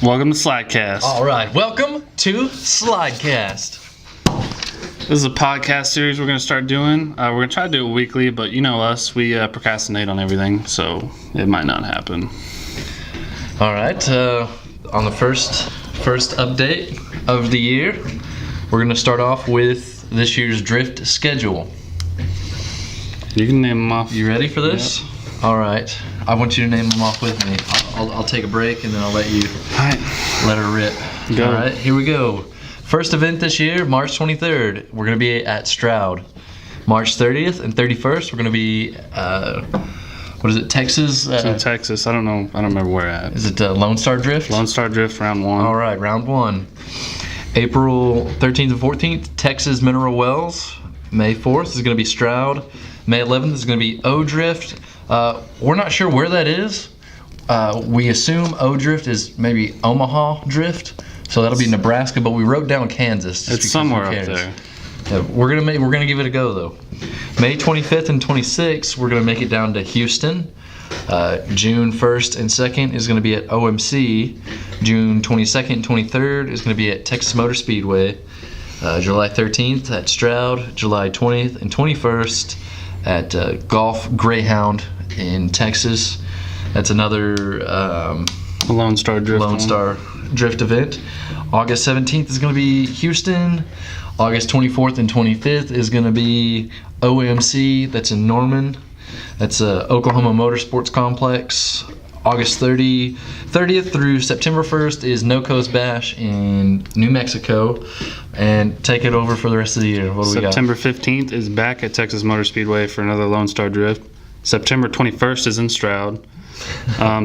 Welcome to slidecast. All right, welcome to slidecast. This is a podcast series we're going to start doing. We're going to try to do it weekly, but you know us, we procrastinate on everything, so it might not happen. All right, on the first update of the year, we're going to start off with this year's drift schedule. You can name them off. You ready for this? Yep. All right, I want you to name them off with me. I'll take a break and then I'll let you let her rip. Go. All right, here we go. First event this year, March 23rd. We're going to be at Stroud. March 30th and 31st, we're going to be, what is it, Texas? It's in Texas. I don't know. I don't remember where at. Is it Lone Star Drift? Lone Star Drift, round one. All right, round one. April 13th and 14th, Texas Mineral Wells. May 4th is going to be Stroud. May 11th is going to be O Drift. We're not sure where that is. We assume O Drift is maybe Omaha Drift, so that'll be Nebraska. But we wrote down Kansas. It's somewhere up there. Yeah, we're gonna give it a go though. May 25th and 26th, we're gonna make it down to Houston. June 1st and 2nd is gonna be at OMC. June 22nd and 23rd is gonna be at Texas Motor Speedway. July 13th at Stroud. July 20th and 21st at Golf Greyhound in Texas. That's another Lone Star Drift event. August 17th is going to be Houston. August 24th and 25th is going to be OMC. That's in Norman. That's Oklahoma Motorsports Complex. August 30th through September 1st is No Coast Bash in New Mexico. And take it over for the rest of the year. What do we got? September 15th is back at Texas Motor Speedway for another Lone Star Drift. September 21st is in Stroud.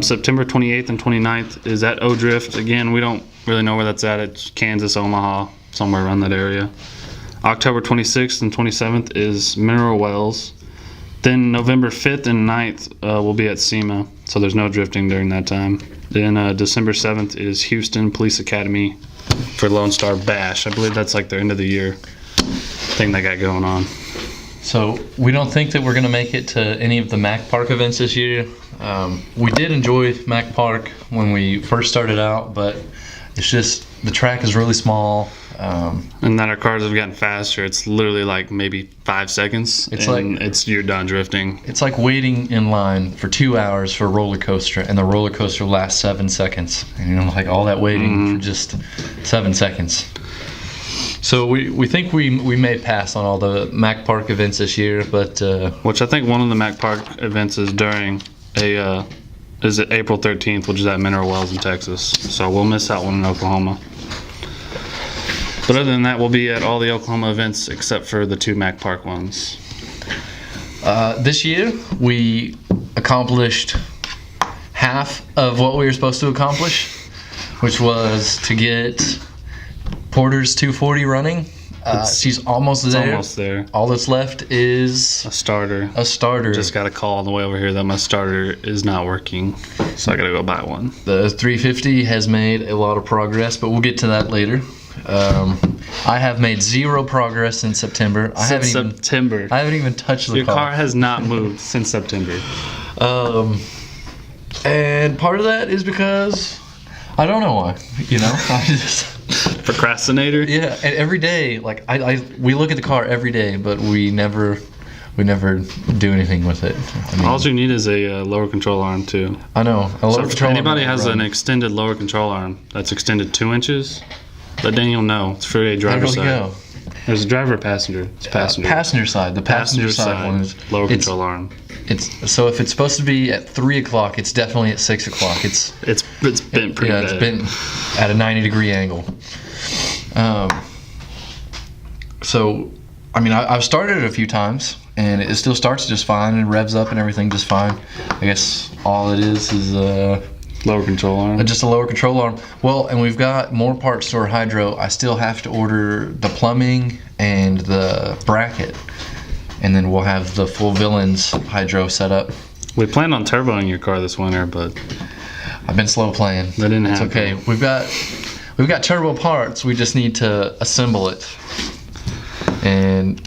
September 28th and 29th is at O Drift. Again, we don't really know where that's at. It's Kansas, Omaha, somewhere around that area. October 26th and 27th is Mineral Wells. Then November 5th and 9th will be at SEMA, so there's no drifting during that time. Then December 7th is Houston Police Academy for Lone Star Bash. I believe that's like their end of the year thing they got going on. So we don't think that we're going to make it to any of the Mac Park events this year. We did enjoy Mac Park when we first started out, but it's just the track is really small. And then our cars have gotten faster. It's literally like maybe 5 seconds. You're done drifting. It's like waiting in line for 2 hours for a roller coaster, and the roller coaster lasts 7 seconds. And like all that waiting for just 7 seconds. So we think we may pass on all the Mac Park events this year, but which I think one of the Mac Park events is during is it April 13th, which is at Mineral Wells in Texas. So we'll miss that one in Oklahoma. But other than that, we'll be at all the Oklahoma events except for the 2 Mac Park ones. This year we accomplished half of what we were supposed to accomplish, which was to get Porter's 240 running. She's almost there. Almost there. All that's left is a starter. Just got a call on the way over here that my starter is not working, so I gotta go buy one. The 350 has made a lot of progress, but we'll get to that later. I have made zero progress in September. I haven't even touched the car. Your car has not moved since September. And part of that is because I don't know why. I just procrastinator. Yeah, and every day, like we look at the car every day, but we never do anything with it. All you need is a lower control arm too. I know. If anybody has an extended lower control arm that's extended 2 inches, let Daniel know. It's for a driver's side. Go? There's a driver or passenger. It's passenger. Passenger side. The passenger side one is lower control arm. So if it's supposed to be at 3 o'clock, it's definitely at 6 o'clock. It's bent pretty bad. It's bent at a 90-degree angle. So, I mean, I've started it a few times, and it still starts just fine and revs up and everything just fine. I guess all it is lower control arm. Just a lower control arm. Well, and we've got more parts to our hydro. I still have to order the plumbing and the bracket, and then we'll have the full Villains hydro set up. We planned on turboing your car this winter, but I've been slow playing. That didn't happen. It's okay. We've got turbo parts. We just need to assemble it. And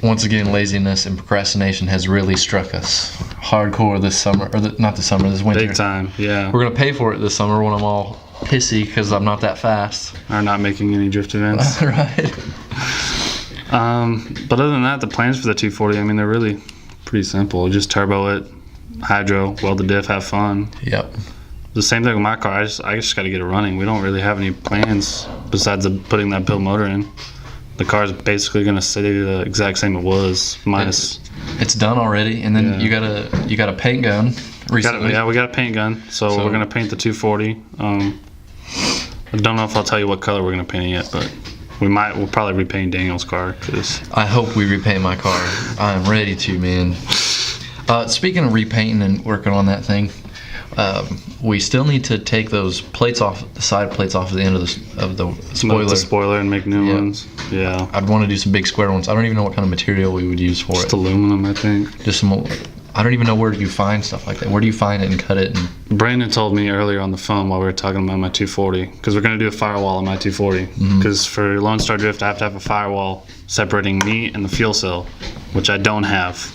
once again, laziness and procrastination has really struck us hardcore this summer, or not this summer, this winter. Big time, yeah. We're gonna pay for it this summer when I'm all pissy because I'm not that fast. Are not making any drift events. Right. But other than that, the plans for the 240, I mean, they're really pretty simple. Just turbo it, hydro, weld the diff, have fun. Yep. The same thing with my car. I just got to get it running. We don't really have any plans besides putting that built motor in. The car's basically going to stay the exact same it was, minus. It's done already, and then you got a paint gun recently. We got a paint gun, so we're going to paint the 240. I don't know if I'll tell you what color we're going to paint it yet, but we'll probably repaint Daniel's car. I hope we repaint my car. I'm ready to, man. Speaking of repainting and working on that thing, we still need to take those plates off, the side plates off at the end of the spoiler. The spoiler and make new ones. Yeah. I'd want to do some big square ones. I don't even know what kind of material we would use for Just it. aluminum, I think. Just some. I don't even know where you find stuff like that. Where do you find it and cut it? And Brandon told me earlier on the phone while we were talking about my 240, because we're going to do a firewall on my 240. Because for Lone Star Drift, I have to have a firewall separating me and the fuel cell, which I don't have.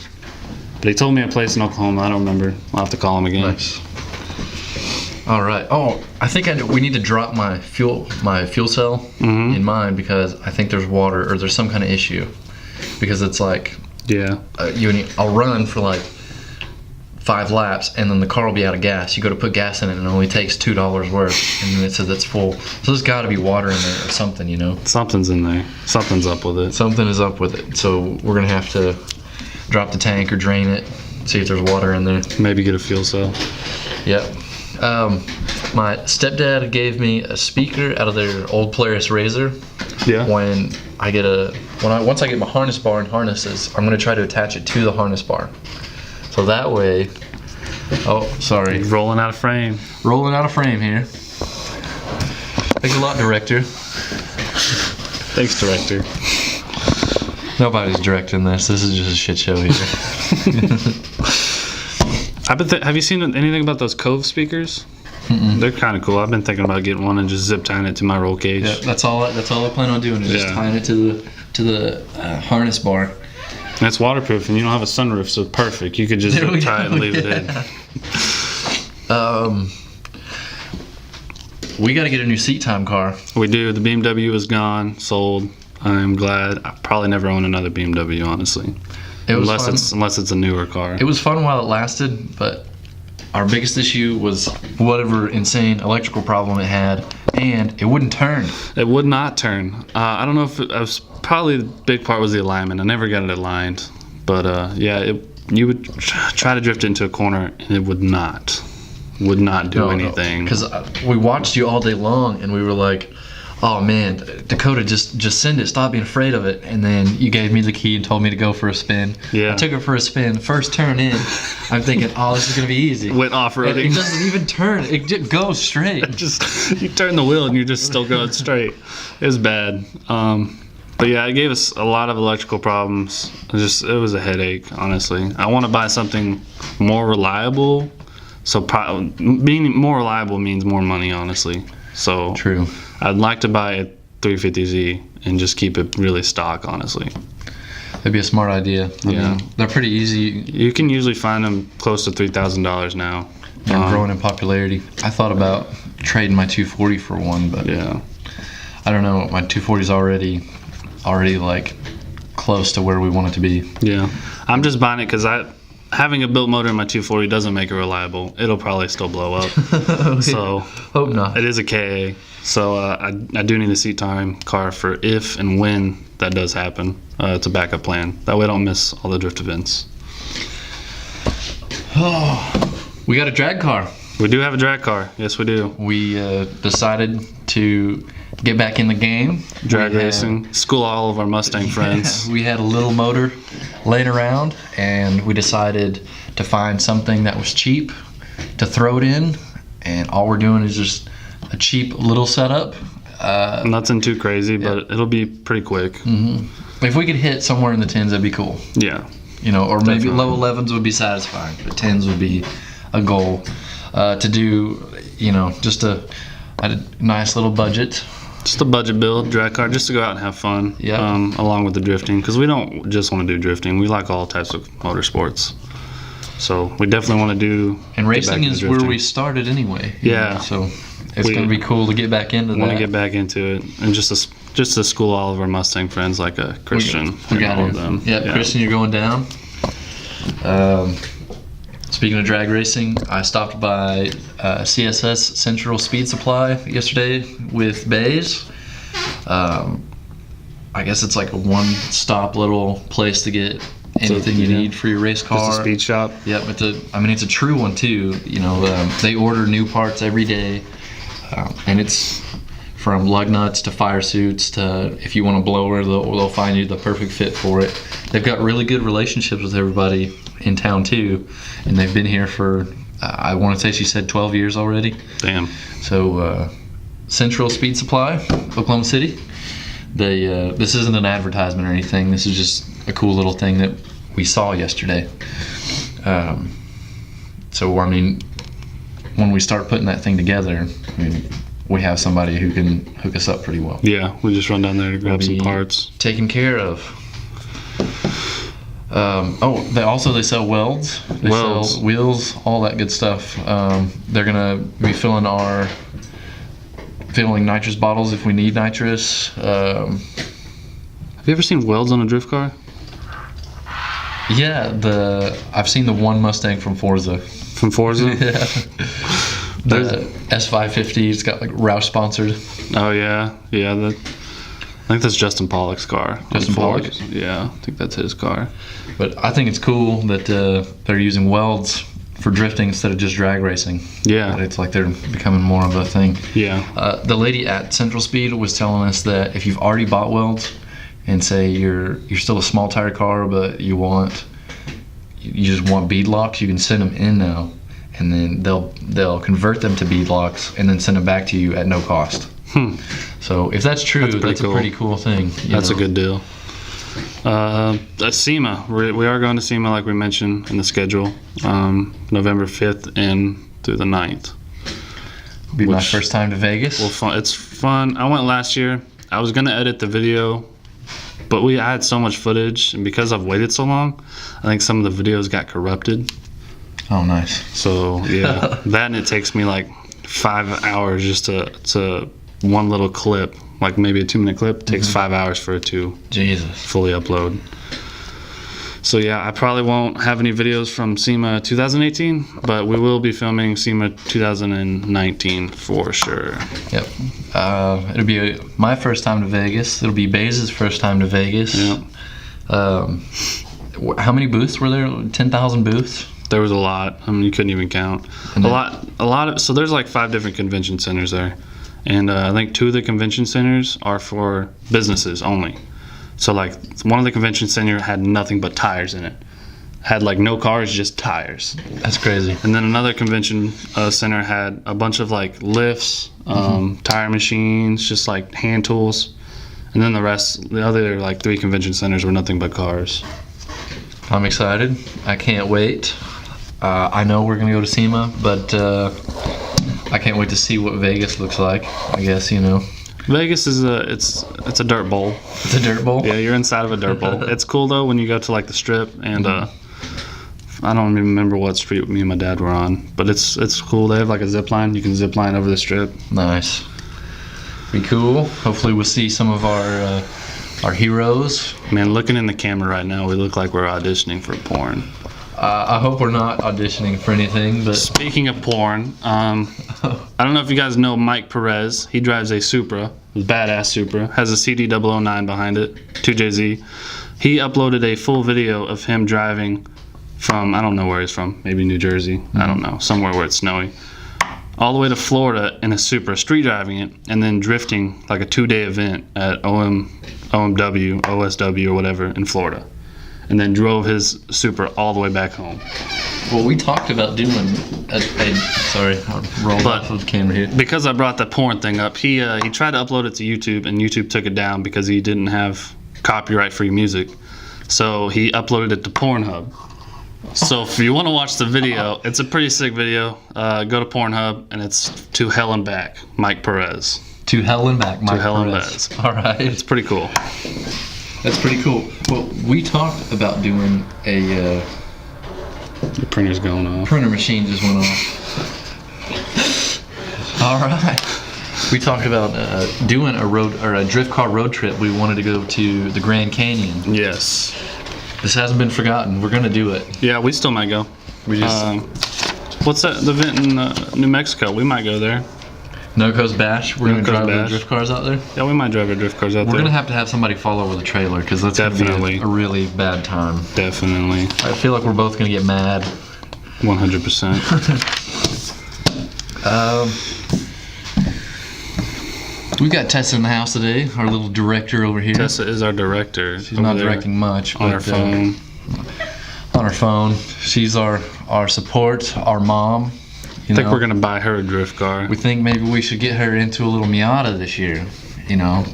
But he told me a place in Oklahoma. I don't remember. I'll have to call him again. Nice. All right. Oh, I think we need to drop my fuel cell in mine because I think there's water or there's some kind of issue. Because it's like, I'll run for like 5 laps and then the car will be out of gas. You go to put gas in it and it only takes $2 worth, and then it says it's full. So there's got to be water in there or something, you know. Something's in there. Something's up with it. Something is up with it. So we're gonna have to drop the tank or drain it, see if there's water in there. Maybe get a fuel cell. Yep. My stepdad gave me a speaker out of their old Polaris Razor. Yeah. Once I get my harness bar and harnesses, I'm gonna try to attach it to the harness bar. So that way, Rolling out of frame. Rolling out of frame here. Thanks a lot, director. Thanks, director. Nobody's directing this. This is just a shit show here. Have you seen anything about those Cove speakers? They're kind of cool. I've been thinking about getting one and just zip tying it to my roll cage. Yeah, that's all I plan on doing is just tying it to the harness bar. And it's waterproof, and you don't have a sunroof, so it's perfect. You could just tie it and leave it in. We got to get a new seat time car. We do. The BMW is gone, sold. I'm glad. I probably never own another BMW, honestly. Unless it's a newer car. It was fun while it lasted, but our biggest issue was whatever insane electrical problem it had, and it wouldn't turn. It would not turn. I don't know if it was probably the big part was the alignment. I never got it aligned, but you would try to drift into a corner and it would not do anything. Because we watched you all day long, and we were like, oh man, Dakota, just send it. Stop being afraid of it. And then you gave me the key and told me to go for a spin. Yeah. I took it for a spin. First turn in, I'm thinking, oh, this is gonna be easy. Went off-roading. It doesn't even turn. It just goes straight. You turn the wheel and you're just still going straight. It was bad. But yeah, it gave us a lot of electrical problems. It was a headache, honestly. I want to buy something more reliable. So being more reliable means more money, honestly. So true. I'd like to buy a 350Z and just keep it really stock, honestly. That'd be a smart idea. I mean, they're pretty easy. You can usually find them close to $3,000 now. They're growing in popularity. I thought about trading my 240 for one, but yeah, I don't know. My 240 is already like close to where we want it to be. Yeah, I'm just buying it because having a built motor in my 240 doesn't make it reliable. It'll probably still blow up. So hope not. It is a KA. So I do need a seat time car for if and when that does happen. It's a backup plan. That way I don't miss all the drift events. Oh, we got a drag car. We do have a drag car. Yes, we do. We decided to get back in the game. Drag racing. School all of our Mustang friends. We had a little motor laying around, and we decided to find something that was cheap to throw it in. And all we're doing is just a cheap little setup. Nothing too crazy, but it'll be pretty quick. Mm-hmm. If we could hit somewhere in the 10s, that'd be cool. Yeah. You know, or maybe low 11s would be satisfying, but 10s would be a goal. To do, you know, just a nice little budget. Just a budget build, drag car, just to go out and have fun. Yeah. Along with the drifting, because we don't just want to do drifting. We like all types of motorsports. So we definitely want to do. And get racing back into is where drifting. we started anyway. you Yeah. know, So it's We- going to be cool to get back into want that. to get back into it and just to school all of our Mustang friends like a Christian. We and got all it. of them. Yep, Christian, you're going down. Speaking of drag racing, I stopped by CSS Central Speed Supply yesterday with Bays. I guess it's like a one-stop little place to get anything you yeah. need for your race car. Just a speed shop. Yep, it's a true one too. They order new parts every day, and it's from lug nuts to fire suits to if you want a blower, they'll find you the perfect fit for it. They've got really good relationships with everybody in town too, and they've been here for I want to say she said 12 years already. Damn. So Central Speed Supply, Oklahoma City. This isn't an advertisement or anything. This is just a cool little thing that we saw yesterday. So I mean, when we start putting that thing together, I mean, we have somebody who can hook us up pretty well. Yeah, we just run down there to grab some Be parts. taken care of. They sell welds. They Welds. sell wheels, all that good stuff. They're gonna be filling nitrous bottles if we need nitrous. Have you ever seen welds on a drift car? Yeah, I've seen the one Mustang from Forza. From Forza? Yeah. The S550. It's got like Roush sponsored. Oh yeah, yeah. I think that's Justin Pollock's car. on Justin Ford. Pollock? Yeah, I think that's his car. But I think it's cool that they're using welds for drifting instead of just drag racing. Yeah, It's like they're becoming more of a thing. yeah, The lady at Central Speed was telling us that if you've already bought welds and say you're still a small tire car, but you just want bead locks, you can send them in now, and then they'll convert them to bead locks and then send them back to you at no cost. So if that's true, that's cool. a pretty cool thing. that's a good deal. At SEMA, we are going to SEMA like we mentioned in the schedule, November 5th and through the 9th. Be my which- first time to Vegas. Well, it's fun. I went last year. I was gonna edit the video, but I had so much footage, and because I've waited so long, I think some of the videos got corrupted. Oh, nice. So yeah, that and it takes me like 5 hours just to one little clip, like maybe a 2-minute clip. Takes 5 hours for it to Jesus. fully upload. So yeah, I probably won't have any videos from SEMA 2018, but we will be filming SEMA 2019 for sure. Yep. It'll be my first time to Vegas. It'll be Baze's first time to Vegas. Yeah. How many booths were there? 10,000 booths? There was a lot. I mean, you couldn't even count. And A lot of. So there's like 5 different convention centers there, and I think 2 of the convention centers are for businesses only. So like one of the convention center had nothing but tires in it. Had like no cars, just tires. That's crazy. And then another convention center had a bunch of like lifts, tire machines, just like hand tools. And then the other like 3 convention centers were nothing but cars. I'm excited. I can't wait. I know we're gonna go to SEMA, but I can't wait to see what Vegas looks like. I guess Vegas is it's a dirt bowl. it's a dirt bowl. Yeah, you're inside of a dirt bowl. It's cool though when you go to like the strip and I don't even remember what street me and my dad were on, but it's cool. They have like a zip line. You can zip line over the strip. Nice. Be cool. Hopefully we'll see some of our heroes. Man, looking in the camera right now, we look like we're auditioning for porn. I hope we're not auditioning for anything, but Speaking of porn, I don't know if you guys know Mike Perez. He drives a Supra, a badass Supra, has a CD009 behind it, 2JZ. He uploaded a full video of him driving from, I don't know where he's from, maybe New Jersey, I don't know, somewhere where it's snowy, all the way to Florida in a Supra, street driving it, and then drifting like a 2-day event at OMW, OSW, or whatever in Florida. And then drove his Supra all the way back home. well, we talked about doing sorry, I rolled But- off of the camera here. Because I brought the porn thing up, he tried to upload it to YouTube, and YouTube took it down because he didn't have copyright-free music. So he uploaded it to Pornhub. So if you want to watch the video, it's a pretty sick video. Go to Pornhub, and it's To Hell and Back, Mike Perez. To hell and back, Mike hell and Perez. back. All right. It's pretty cool. That's pretty cool. Well, we talked about doing The printer's going off. Printer machine just went off. All right. We talked about doing a drift car road trip. We wanted to go to the Grand Canyon. Yes. This hasn't been forgotten. We're gonna do it. Yeah, we still might go. We just What's that? The event in New Mexico. We might go there. No Coast Bash. We're gonna No Coast drive the Bash. drift cars out there. Yeah, we might drive our drift cars out We're there. gonna have somebody follow with a trailer because that's Definitely. gonna be a really bad time. Definitely. I feel like we're both gonna get mad. 100%. We've got Tessa in the house today, our little director over here. Tessa is our director. She's not directing much, on but, her phone. On her phone. She's our support, our mom. I think we're gonna buy her a drift car. We think maybe we should get her into a little Miata this year. You know,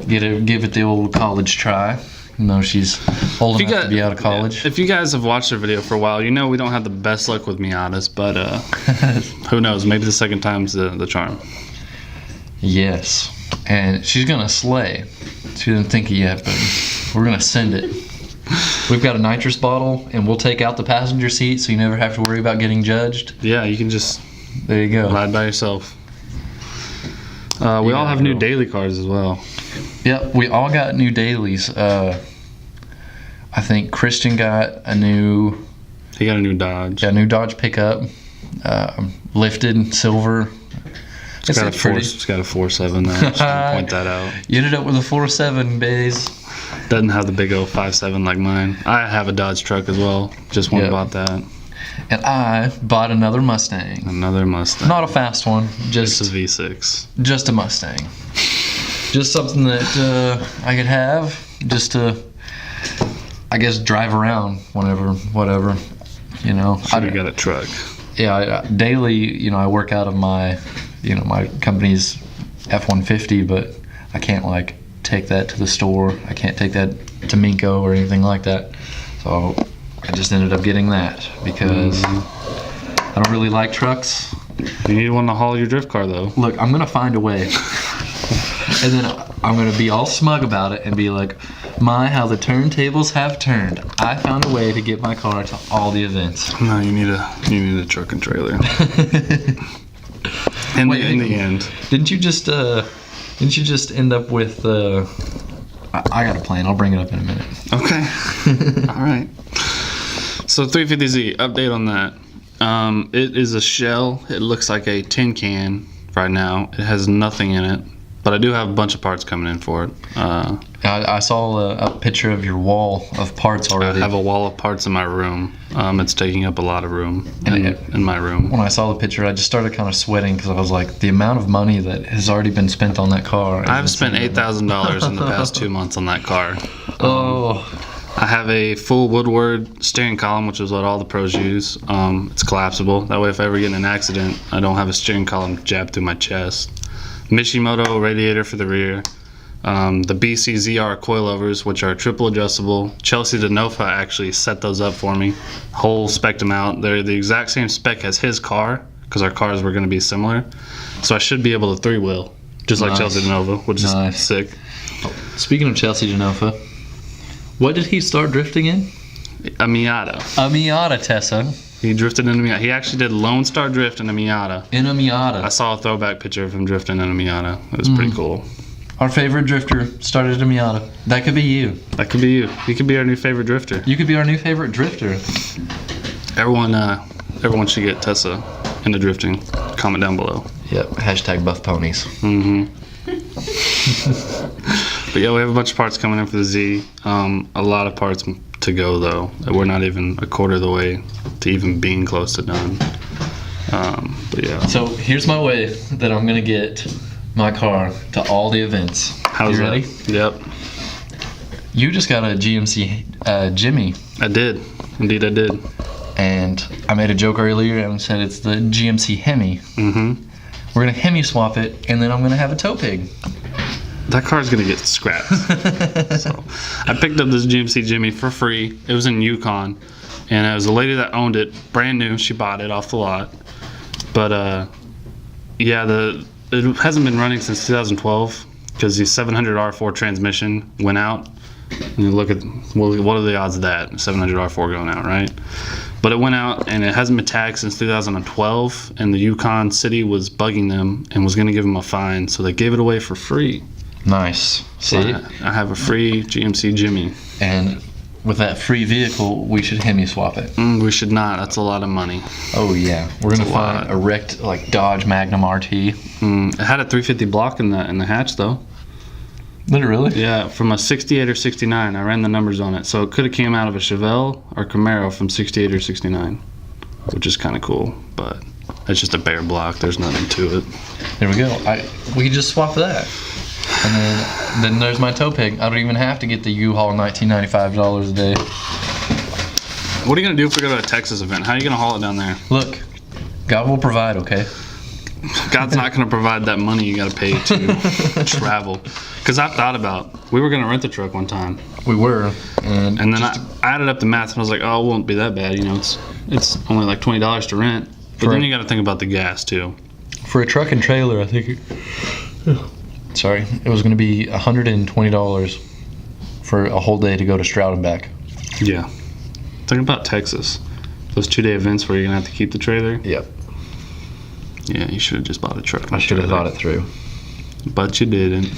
give it the old college try. You know, she's old enough to be out of college. If you guys have watched our video for a while, you know we don't have the best luck with Miatas, but who knows? Maybe the second time's the charm. Yes, and she's gonna slay. She didn't think it yet, but we're gonna send it. We've got a nitrous bottle, and we'll take out the passenger seat, so you never have to worry about getting judged. Yeah, you can just There you go. ride by yourself. We all have new daily cars as well. Yep, we all got new dailies. I think Christian got a new He got a new Dodge. new Dodge pickup, lifted silver. It's got a 4.7 though. Just gonna point that out. You ended up with a 4.7, bays. Doesn't have the big old 5.7 like mine. I have a Dodge truck as well. Just one Yep. bought that. And I bought another Mustang. Another Mustang. Not a fast one, Just just a V6. just a Mustang. Just something that I could have, just to, I guess, drive around whenever, whatever. You know, Should have got a truck. daily, you know, I work out of my, my company's F-150, but I can't like take that to the store. I can't take that to Minko or anything like that. So I just ended up getting that because I don't really like trucks. You need one to haul your drift car though. Look, I'm gonna find a way, and then I'm gonna be all smug about it and be like, "My, how the turntables have turned! I found a way to get my car to all the events." No, you need a truck and trailer. In the end. Didn't you just end up with? I got a plan. I'll bring it up in a minute. Okay. All right. So 350Z, update on that. It is a shell. It looks like a tin can right now. It has nothing in it, but I do have a bunch of parts coming in for it. I saw a picture of your wall of parts I already. have a wall of parts in my room. It's taking up a lot of room in my room. When I saw the picture, I just started kind of sweating because I was like, the amount of money that has already been spent on that car. I've spent $8,000 in the past 2 months on that car. I have a full Woodward steering column, which is what all the pros use. It's collapsible. That way, if I ever get in an accident, I don't have a steering column jabbed through my chest. Mishimoto radiator for the rear. The BC ZR coilovers, which are triple adjustable. Chelsea DeNofa actually set those up for me. Whole spec'd them out. They're the exact same spec as his car, because our cars were going to be similar. So I should be able to three-wheel, just like Chelsea DeNofa, which is sick. Speaking of Chelsea DeNofa, what did he start drifting in? A Miata. A Miata, Tessa. He drifted in a Miata. He actually did Lone Star Drift in a Miata. In a Miata. I saw a throwback picture of him drifting in a Miata. It was pretty cool. Our favorite drifter started a Miata. That could be you. That could be you. You could be our new favorite drifter. You could be our new favorite drifter. Everyone should get Tessa into drifting. Comment down below. Yep. Hashtag buff ponies. But yeah, we have a bunch of parts coming in for the Z. A lot of parts to go though. We're not even a quarter of the way to even being close to done. But yeah. So here's my way that I'm gonna get my car to all the events. How's you ready? that? Yep. You just got a GMC Jimmy. I did. Indeed, I did. And I made a joke earlier and said it's the GMC Hemi. We're gonna Hemi swap it, and then I'm gonna have a tow pig. That car's gonna get scrapped. So I picked up this GMC Jimmy for free. It was in Yukon, and it was a lady that owned it, brand new. She bought it off the lot. But yeah, it hasn't been running since 2012 because the 700 R4 transmission went out. And you look at, well, what are the odds of that? 700 R4 going out, right? But it went out, and it hasn't been tagged since 2012, and the Yukon city was bugging them and was going to give them a fine, so they gave it away for free. Nice. So See? I have a free GMC Jimmy. And with that free vehicle, we should Hemi swap it. We should not. That's a lot of money. Oh, yeah. We're going to a find lot. a wrecked, like, Dodge Magnum RT. It had a 350 block in the hatch, though. Did it really? Yeah, from a 68 or 69. I ran the numbers on it. So it could have came out of a Chevelle or Camaro from 68 or 69, which is kind of cool. But it's just a bare block. There's nothing to it. There we go. We could just swap that. And then there's my tow pig. I don't even have to get the U-Haul $1995 a day. What are you going to do if we go to a Texas event? How are you going to haul it down there? Look, God will provide, okay? God's not going to provide that money you got to pay to travel. Because I thought about, we were going to rent a truck one time. We were. And then I added up the math and I was like, oh, it won't be that bad. You know, it's only like $20 to rent. But then you got to think about the gas too. For a truck and trailer, I think it was going to be $120 for a whole day to go to Stroud and back. Yeah. Think about Texas. Those 2-day events where you're going to have to keep the trailer. Yep. Yeah, you should have just bought a truck. I should have thought it through. But you didn't.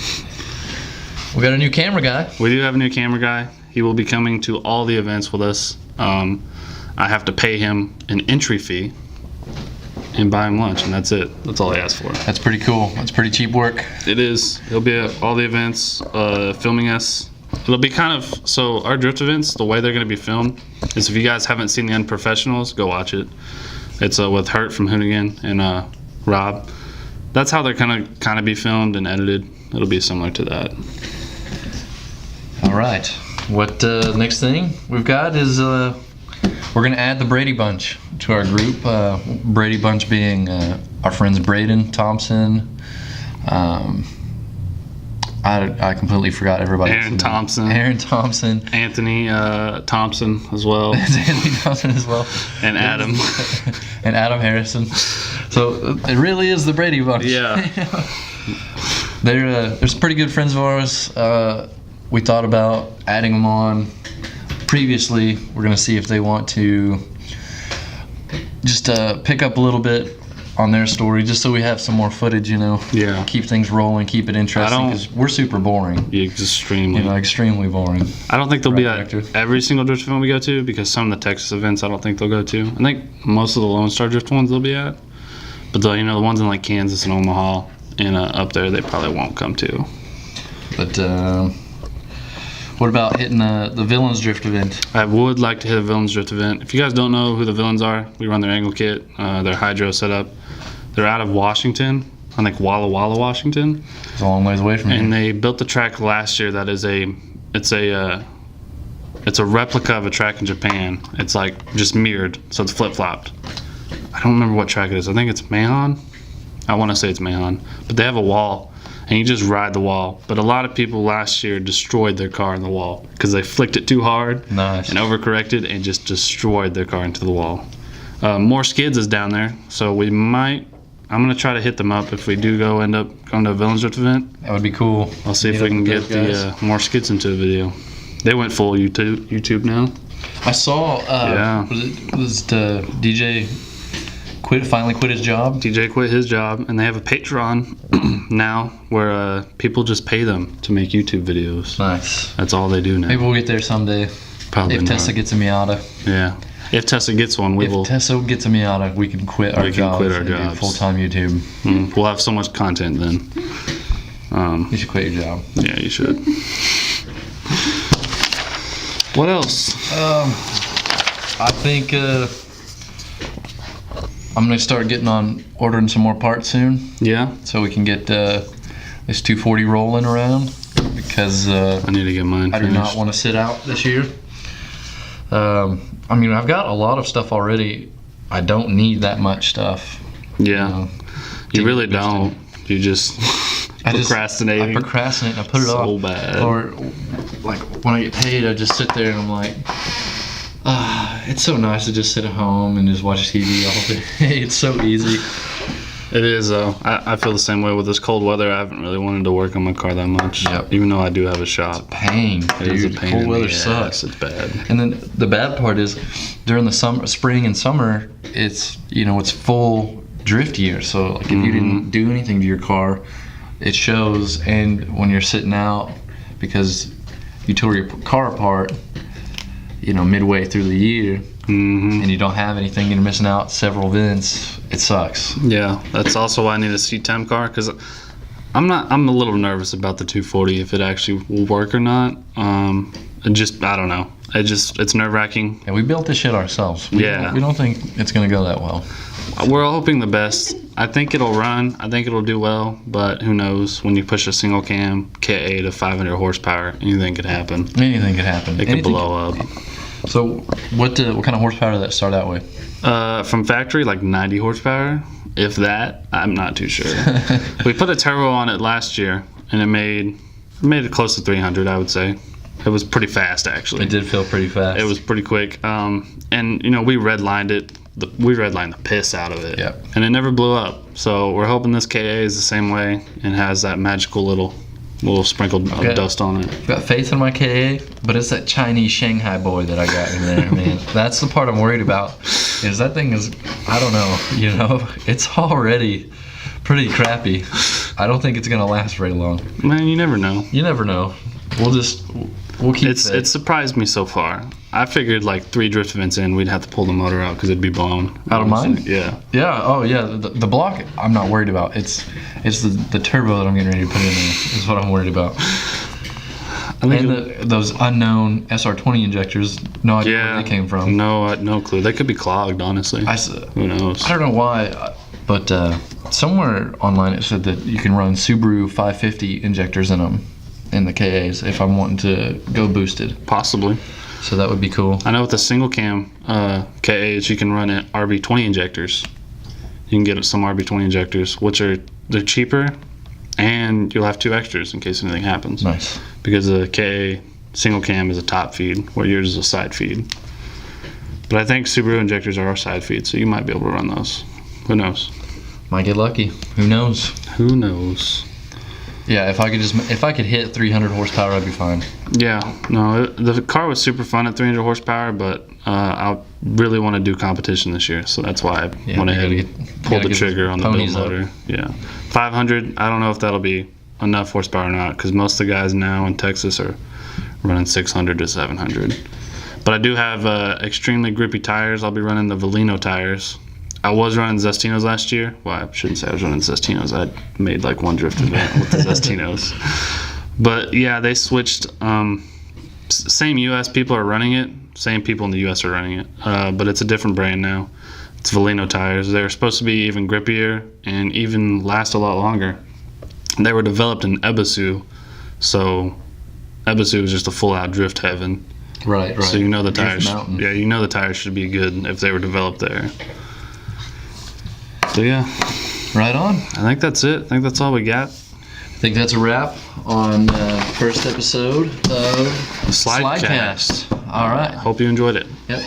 We got a new camera guy. We do have a new camera guy. He will be coming to all the events with us. I have to pay him an entry fee and buy him lunch, and that's it. That's all I asked for. That's pretty cool. That's pretty cheap work. It is. He'll be at all the events, filming us. It'll be kind of, so our drift events, the way they're going to be filmed is, if you guys haven't seen the Unprofessionals, go watch it. It's with Hurt from Hoonigan and Rob. That's how they're going to kind of be filmed and edited. It'll be similar to that. All right. What next thing we've got is we're going to add the Brady Bunch to our group. Brady Bunch being our friends Braden Thompson. I completely forgot everybody. Aaron Thompson. Anthony Thompson as well. Anthony Thompson as well. And Adam. And Adam Harrison. So it really is the Brady Bunch. Yeah. They're some pretty good friends of ours. We thought about adding them on previously. We're going to see if they want to just pick up a little bit on their story, just so we have some more footage, you know. Yeah. Keep things rolling, keep it interesting, because we're super boring. Yeah, extremely. You know, extremely boring. I don't think they'll be at Director. every single drift event we go to, because some of the Texas events I don't think they'll go to. I think most of the Lone Star Drift ones they'll be at, but the ones in like Kansas and Omaha and up there they probably won't come to. But what about hitting the Villains Drift event? I would like to hit a Villains Drift event. If you guys don't know who the Villains are, we run their angle kit, their hydro setup. They're out of Washington, I think Walla Walla, Washington. It's a long ways away from here. And they built the track last year that is it's a replica of a track in Japan. It's like just mirrored, so it's flip-flopped. I don't remember what track it is. I think it's Mahon. I want to say it's Mahon. But they have a wall, and you just ride the wall. But a lot of people last year destroyed their car in the wall because they flicked it too hard. Nice. And overcorrected and just destroyed their car into the wall. More Skids is down there, so I'm going to try to hit them up if we do end up going to a Villains Drift event. That would be cool. I'll see if we can get the More Skids into a video. They went full YouTube now. I saw, Yeah. was the DJ finally quit his job? DJ quit his job, and they have a Patreon now where people just pay them to make YouTube videos. Nice. That's all they do now. Maybe we'll get there someday. Probably if not. Tessa gets a Miata. Yeah. If Tessa gets one, we will. If Tessa gets a Miata, we can quit our jobs. And do full-time YouTube. We'll have so much content then. You should quit your job. Yeah, you should. What else? I think I'm gonna start ordering some more parts soon, Yeah. so we can get this 240 rolling around, because I need to get mine I do finished. not want to sit out this year. I mean, I've got a lot of stuff already. I don't need that much stuff. Yeah. You really don't. You just I procrastinating. procrastinate and I put it off. So bad. Or like when I get paid, I just sit there and I'm like, it's so nice to just sit at home and just watch TV all day. It's so easy. It is though. I feel the same way with this cold weather. I haven't really wanted to work on my car that much. Yep. Even though I do have a shop. Pain, It is a dude. pain Cold in weather the sucks. ass. It's bad. And then the bad part is during the spring and summer, it's it's full drift year. So like if you didn't do anything to your car, it shows. And when you're sitting out because you tore your car apart, midway through the year, and you don't have anything, and you're missing out several events, it sucks. Yeah, that's also why I need a C10 car, because I'm a little nervous about the 240 if it actually will work or not. I don't know. It's nerve-wracking. Yeah, we built this shit ourselves. We don't think it's gonna go that well. We're hoping the best. I think it'll run. I think it'll do well, but who knows? When you push a single cam KA to 500 horsepower, anything could happen. Anything could happen. It could blow up. So what kind of horsepower did that start out with? From factory, like 90 horsepower, if that. I'm not too sure. We put a turbo on it last year, and it made it close to 300, I would say. It was pretty fast, actually. It did feel pretty fast. It was pretty quick. And we redlined it. We redlined the piss out of it. Yep. And it never blew up. So we're hoping this KA is the same way and has that magical little sprinkle of dust on it. I've got faith in my KA, but it's that Chinese Shanghai boy that I got in there, man. That's the part I'm worried about. Is that thing is, I don't know, it's already pretty crappy. I don't think it's gonna last very long. Man, you never know. You never know. We'll keep faith. It's surprised me so far. I figured like 3 drift events in, we'd have to pull the motor out because it'd be blown. Out of mine? Yeah. Yeah. Oh, yeah. The block, I'm not worried about. It's the turbo that I'm getting ready to put in there is what I'm worried about. And those unknown SR20 injectors, no idea where they came from. No clue. They could be clogged, honestly. Who knows? I don't know why, but somewhere online it said that you can run Subaru 550 injectors in them, in the KAs, if I'm wanting to go boosted. Possibly. So that would be cool. I know with the single cam KAs, you can run it RB20 injectors. You can get some RB20 injectors, which they're cheaper, and you'll have 2 extras in case anything happens. Nice. Because the KA single cam is a top feed, where yours is a side feed. But I think Subaru injectors are our side feed, so you might be able to run those. Who knows? Might get lucky. Who knows? Who knows? Yeah, if I could hit 300 horsepower, I'd be fine. Yeah, no, the car was super fun at 300 horsepower, but I really want to do competition this year, so that's why I went ahead and pulled the trigger on the build motor. Yeah, 500. I don't know if that'll be enough horsepower or not, because most of the guys now in Texas are running 600 to 700. But I do have extremely grippy tires. I'll be running the Velino tires. I was running Zestinos last year. Well, I shouldn't say I was running Zestinos. I made like 1 drift event with the Zestinos. But yeah, they switched. Same U.S. people are running it. Same people in the U.S. are running it. But it's a different brand now. It's Velino tires. They're supposed to be even grippier and even last a lot longer. They were developed in Ebisu, so Ebisu is just a full-out drift heaven. Right. So the tires. Mountain. Yeah, the tires should be good if they were developed there. So yeah, right on. I think that's it. I think that's all we got. I think that's a wrap on the first episode of Slidecast. All right. Hope you enjoyed it. Yep.